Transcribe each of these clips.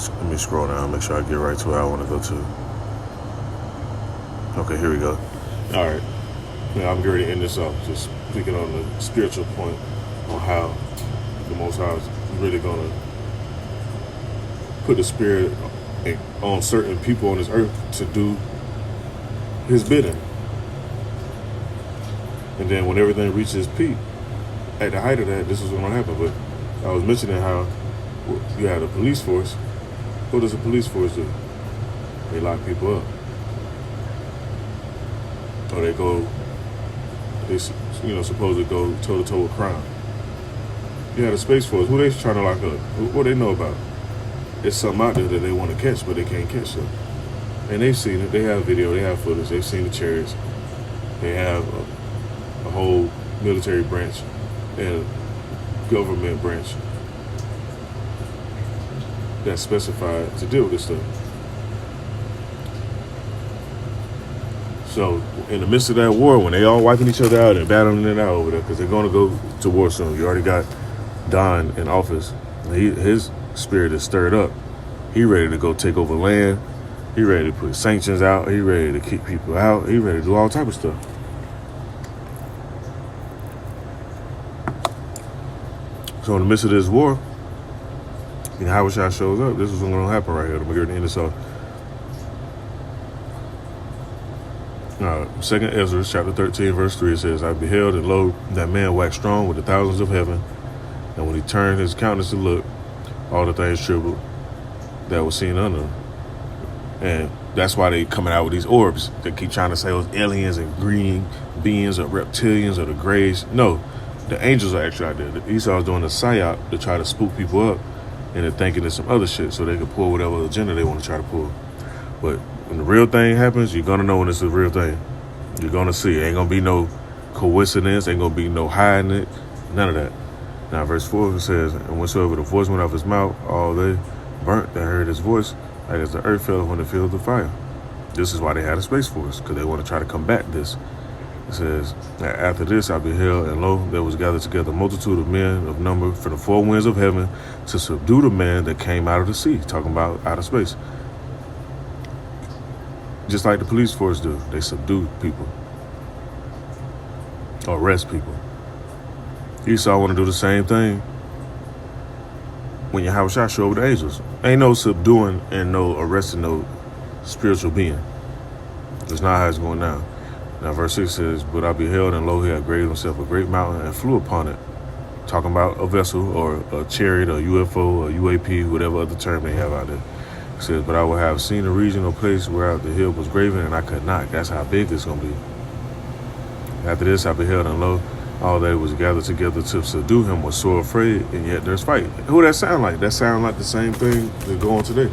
Let me scroll down, make sure I get right to where I want to go to. Okay, here we go. All right. Now I'm getting ready to end this off, just speaking on the spiritual point on how the Most High is really going to put the Spirit on certain people on this earth to do His bidding. And then when everything reaches peak, at the height of that, this is what's going to happen. But I was mentioning how you have a police force. What does a police force do? They lock people up. Or they supposedly go toe-to-toe with crime. You had a Space Force. Who they trying to lock up? What they know about? It's something out there that they want to catch, but they can't catch them. And they've seen it. They have video. They have footage. They've seen the chariots. They have a whole military branch and government branch that's specified to deal with this stuff. So in the midst of that war, when they all wiping each other out and battling it out over there, because they're going to go to war soon. You already got Don in office. His spirit is stirred up. He ready to go take over land. He ready to put sanctions out. He ready to kick people out. He ready to do all type of stuff. So in the midst of this war, how Shah shows up. This is what's going to happen right here. I'm going to end this off. 2nd Ezra, chapter 13, verse 3, it says, I beheld, and lo, that man waxed strong with the thousands of heaven. And when he turned his countenance to look, all the things trembled that was seen under him. And that's why they coming out with these orbs. They keep trying to say those aliens and green beings or reptilians or the grays. No, the angels are actually out there. Esau's doing a psyop to try to spook people up into thinking it's some other shit so they can pull whatever agenda they want to try to pull. But when the real thing happens, you're going to know when it's the real thing. You're going to see. It ain't going to be no coincidence. Ain't going to be no hiding it. None of that. Now, verse 4 says, and whatsoever the voice went off his mouth, all they burnt that heard his voice, like as the earth fell when it filled the fire. This is why they had a Space Force, because they want to try to combat this. It says, after this I beheld, and lo, there was gathered together a multitude of men of number from the four winds of heaven to subdue the man that came out of the sea, talking about outer space. Just like the police force do, they subdue people, arrest people. Esau want to do the same thing when Yahweh Shah show up with the angels. Ain't no subduing and no arresting no spiritual being. That's not how it's going down. Now verse 6 says, but I beheld, and lo, he had graved himself a great mountain and flew upon it. Talking about a vessel or a chariot or UFO or UAP, whatever other term they have out there. It says, but I would have seen a region or place where the hill was graven, and I could not. That's how big it's going to be. After this I beheld, and lo, all that was gathered together to subdue him was sore afraid, and yet there's fight. Who that sound like? That sound like the same thing that go on today.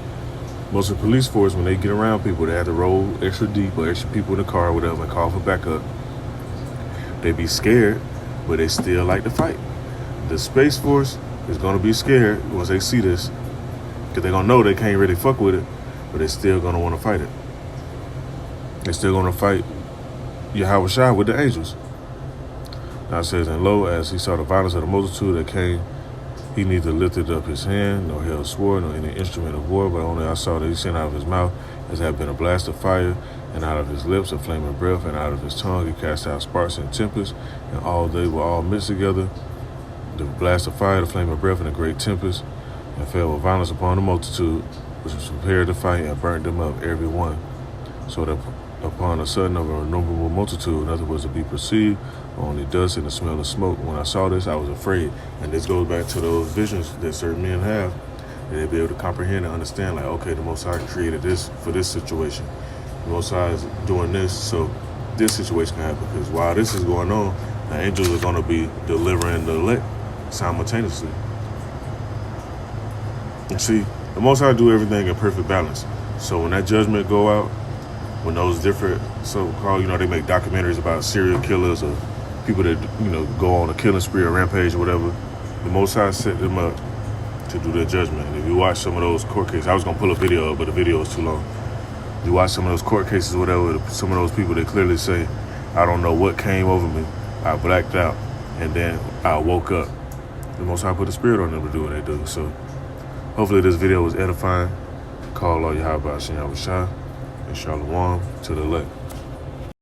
Most of the police force, when they get around people, they have to roll extra deep or extra people in the car or whatever and call for backup. They be scared, but they still like to fight. The Space Force is going to be scared once they see this, because they're going to know they can't really fuck with it, but they're still going to want to fight it. They're still going to fight Yahweh Shah with the angels. Now it says, and lo, as he saw the violence of the multitude that came, he neither lifted up his hand, nor held sword, nor any instrument of war, but only I saw that he sent out of his mouth as had been a blast of fire, and out of his lips a flame of breath, and out of his tongue he cast out sparks and tempests, and all they were all mixed together, the blast of fire, the flame of breath, and a great tempest, and fell with violence upon the multitude, which was prepared to fight, and burnt them up every one. So that upon a sudden of a innumerable multitude, nothing was to be perceived, only dust and the smell of smoke. When I saw this, I was afraid. And this goes back to those visions that certain men have, and they be able to comprehend and understand, like, okay, the Most High created this for this situation. The Most High is doing this so this situation can happen. Because while this is going on, the angels are going to be delivering the elect simultaneously. And see, the Most High do everything in perfect balance. So when that judgment go out, when those different so-called, they make documentaries about serial killers or people that, go on a killing spree or rampage or whatever, the Most High set them up to do their judgment. And if you watch some of those court cases, I was going to pull a video up, but the video is too long. You watch some of those court cases or whatever, some of those people, they clearly say, I don't know what came over me. I blacked out, and then I woke up. The Most High put the spirit on them to do what they do. So Hopefully this video was edifying. Call all Yahweh Shem Yahweh Shah and Shalom to the elect.